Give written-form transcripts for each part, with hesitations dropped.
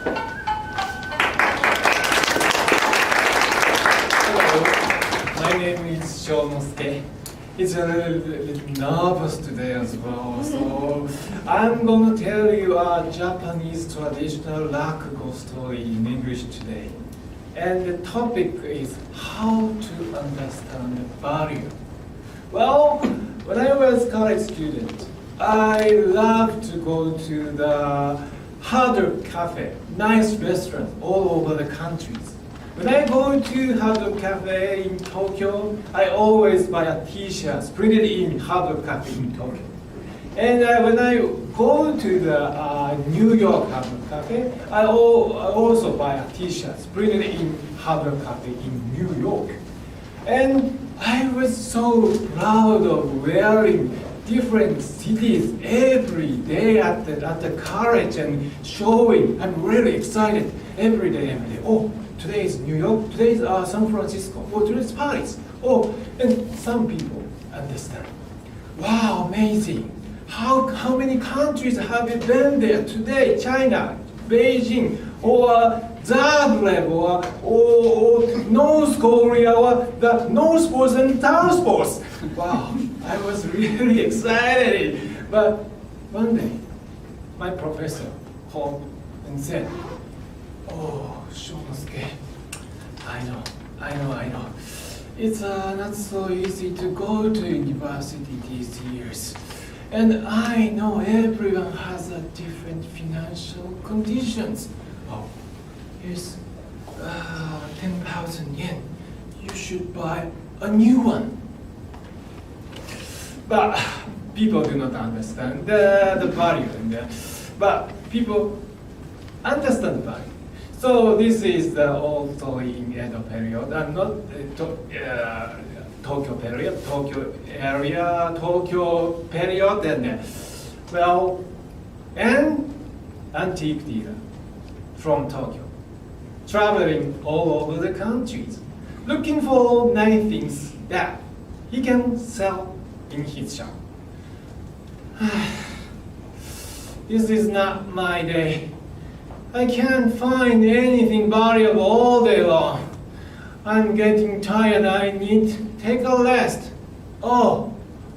Hello, my name is Shonosuke. It's a little nervous today as well, so I'm going to tell you a Japanese traditional Rakugo story in English today. And the topic is how to understand value. Well, when I was a college student, I loved to go to the hard cafe, nice restaurants all over the countries. When I go to Hard Cafe in Tokyo, I always buy a t-shirt printed in Hard Cafe in Tokyo. And when I go to the New York Hard Cafe, I also buy a t-shirt printed in Hard Cafe in New York. And I was so proud of wearing different cities every day at the college and showing. I'm really excited every day. Oh, today is New York, today is San Francisco, oh, today is Paris. Oh, and some people understand. Wow, amazing. How many countries have you been there today? China, Beijing, or Zagreb, or North Korea, or the North Poles and South Poles. Wow, I was really excited. But one day, my professor called and said, "Oh, Shonosuke, I know. It's not so easy to go to university these years. And I know everyone has a different financial conditions. Oh, here's 10,000 yen. You should buy a new one." But people do not understand the value in that. But people understand the value. So this is the old story in Edo period, and not Tokyo period, Tokyo area, Tokyo period, and well, and antique dealer from Tokyo, traveling all over the countries, looking for nice things that he can sell in his shop. This is not my day. I can't find anything valuable all day long. I'm getting tired. I need to take a rest. Oh,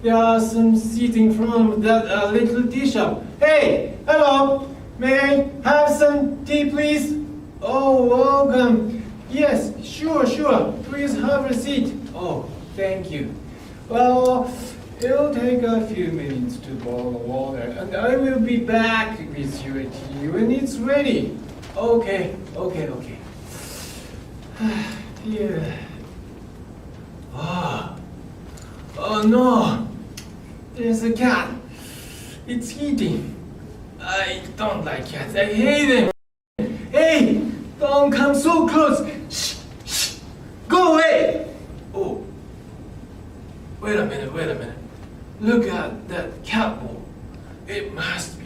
there are some seats in front of that little tea shop. Hey, hello. May I have some tea, please? Oh, welcome. Yes, sure. Please have a seat. Oh, thank you. Well, it'll take a few minutes to boil the water, and I will be back with your tea when it's ready. Okay. Here. Oh no! There's a cat. It's eating. I don't like cats. I hate them. Hey! Don't come so close. Shh. Go away! Oh. Wait a minute. Look at that cat ball. It must be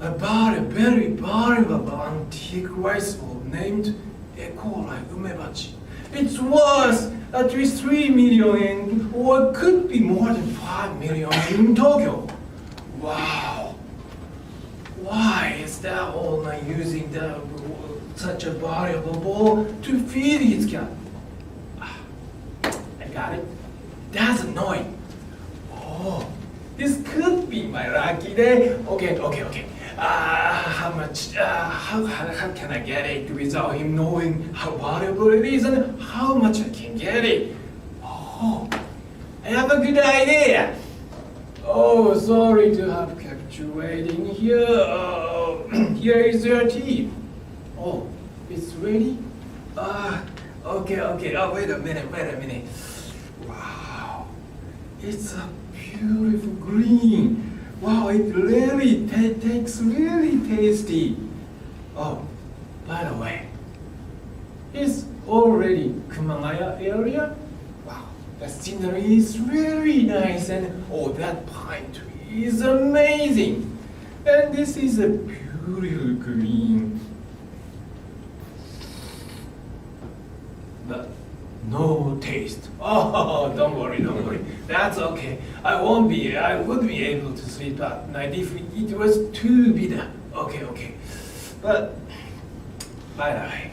about a very valuable antique rice bowl named Ekorai Umebachi. It's worth at least 3 million, or it could be more than 5 million in Tokyo. Wow. Why is that owner using such a valuable bowl to feed his cat? I got it. That's annoying. Oh, this could be my lucky day. Okay. How much? How can I get it without him knowing how valuable it is and how much I can get it? Oh, I have a good idea. Oh, sorry to have kept you waiting here. Here is your tea. Oh, it's ready? Okay. Oh, wait a minute. Wow, it's a beautiful green. Wow, it really tastes really tasty. Oh, by the way, it's already Kumagaya area. Wow, the scenery is really nice, and oh, that pine tree is amazing. And this is a beautiful green. But no taste. Oh, don't worry. That's okay. I would be able to sleep at night if it was too bitter. Okay. But by the way,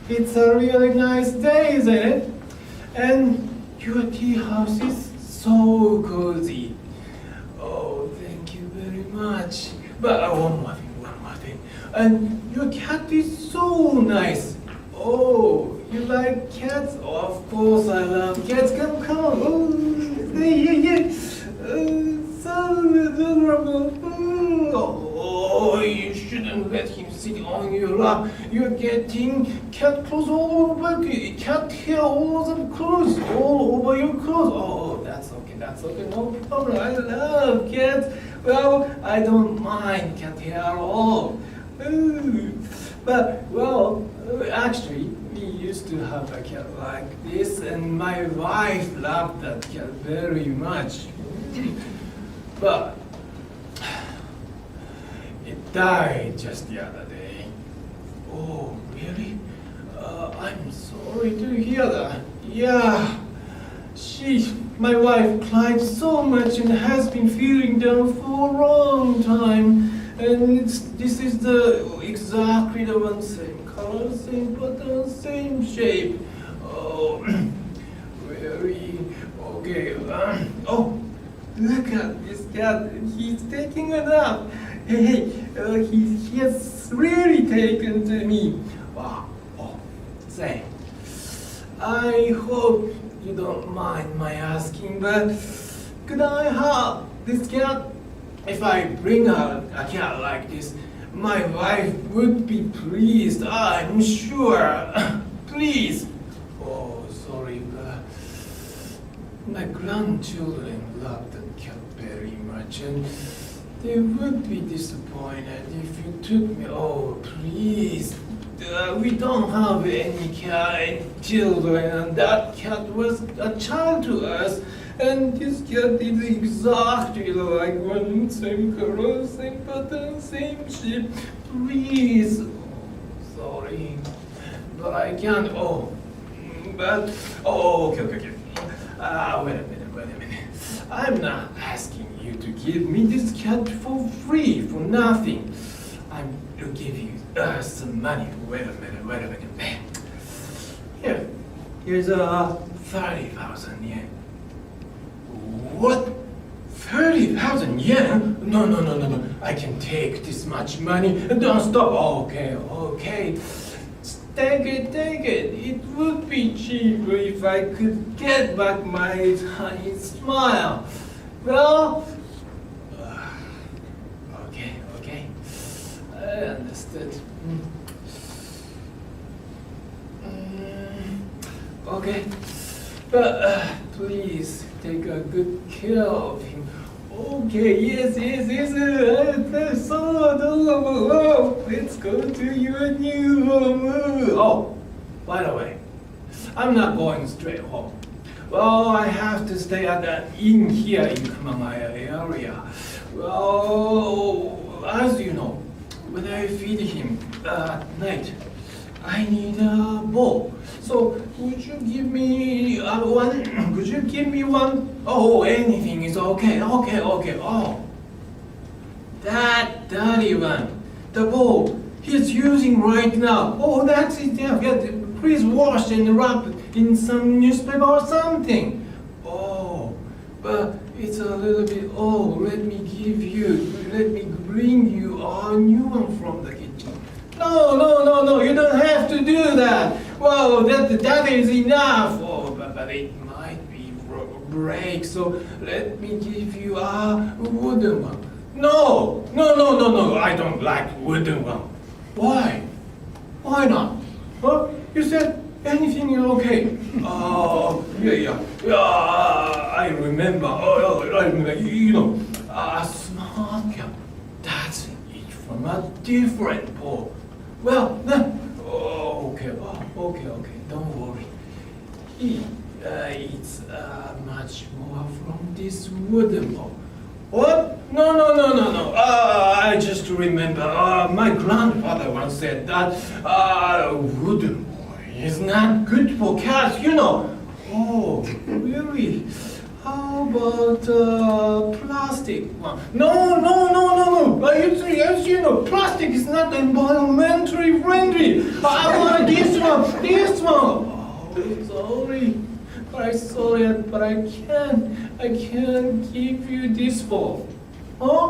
it's a really nice day, isn't it? And your tea house is so cozy. Oh, thank you very much. But one more thing. And your cat is so nice. Oh, you like cats? Oh, of course I love cats. Come. Oh, yeah. So adorable. Oh, you shouldn't let him sit on your lap. You're getting cat clothes all over, cat hair all over clothes, all over your clothes. Oh, that's okay, no problem. I love cats. Well, I don't mind cat hair at all. But, well, actually, we used to have a cat like this, and my wife loved that cat very much. But it died just the other day. Oh, really? I'm sorry to hear that. Yeah, my wife cried so much and has been feeling down for a long time. And this is exactly the one, same color, same pattern, same shape. Oh, very okay. Oh, look at this cat. He's taking a nap. Hey, he has really taken to me. Wow. Oh, say, I hope you don't mind my asking, but could I have this cat? If I bring out a cat like this, my wife would be pleased, I'm sure. Please. Oh, sorry, but my grandchildren love that cat very much, and they would be disappointed if you took me. Oh, please. We don't have any children, and that cat was a child to us. And this cat is exactly like one, same color, same pattern, same shape. Please. Oh, sorry. But I can't. Okay. Wait a minute. I'm not asking you to give me this cat for free, for nothing. I'm to give you some money. Wait a minute. Here's 30,000 yen. What? 30,000 yen? No. I can take this much money. Don't stop. Okay. Take it. It would be cheaper if I could get back my tiny smile. Well, okay. I understood. Okay, but please take a good care of him. Okay, yes. That's so adorable. Oh, let's go to your new home. Oh, by the way, I'm not going straight home. Well, I have to stay at an inn here in Kamamaya area. Well, as you know, when I feed him at night, I need a bowl. So would you give me one? Could you give me one? Oh, anything is okay. Oh, that dirty one, the bowl he's using right now. Oh, that's it. Yeah, please wash and wrap it in some newspaper or something. Oh, but it's a little bit old. Let me bring you a new one from the kitchen. No, you don't have to do that. Well, that is enough. Oh, but it might be break, so let me give you a wooden one. No, I don't like wooden one. Why? Why not? Huh? You said anything is okay. Yeah, I remember. I remember. You know, a small cat. That's it from a different bowl. Well, okay. Don't worry. He eats much more from this wooden bowl. What? No. I just remember. My grandfather once said that wooden bowl is not good for cats. You know. Oh, really? How about plastic one? No. As you know, plastic is not environmentally very friendly. I want this one, this one. Oh, sorry. But I can't give you this ball. Huh?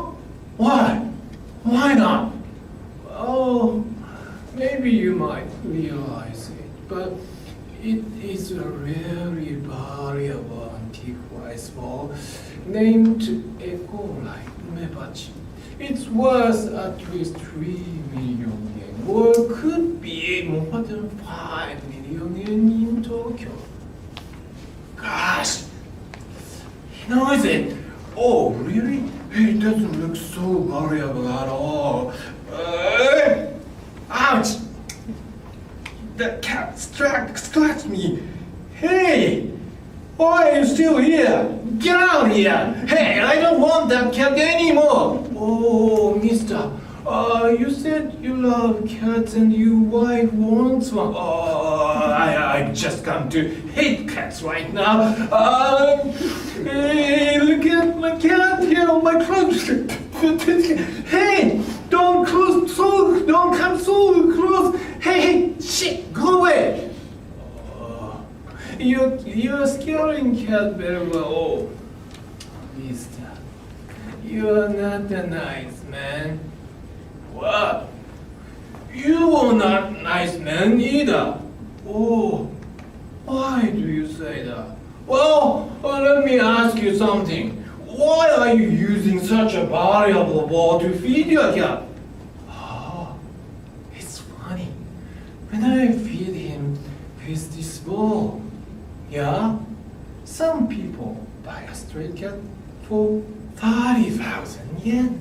Why? Why not? Oh, maybe you might realize it, but it is a very valuable antique rice ball named Echo-like Mebachi. It's worth at least 3 million yen, or could be more than 5 million yen in Tokyo. Gosh, he knows it. Oh, really? It doesn't look so valuable at all. Ouch! The cat scratched me. Hey! Why are you still here? Get out here! Hey, I don't want that cat anymore! Oh, mister, you said you love cats and your wife wants one. Oh, I just come to hate cats right now. Hey, look at my cat here on my clothes. Hey, don't come so close. Hey, shit, go away. You're scaring cat very well. Oh, mister, you're not a nice man. What? You are not a nice man either. Oh, why do you say that? Well, let me ask you something. Why are you using such a valuable ball to feed your cat? Oh, it's funny. When I feed him with this ball, yeah, some people buy a stray cat for 30,000 yen.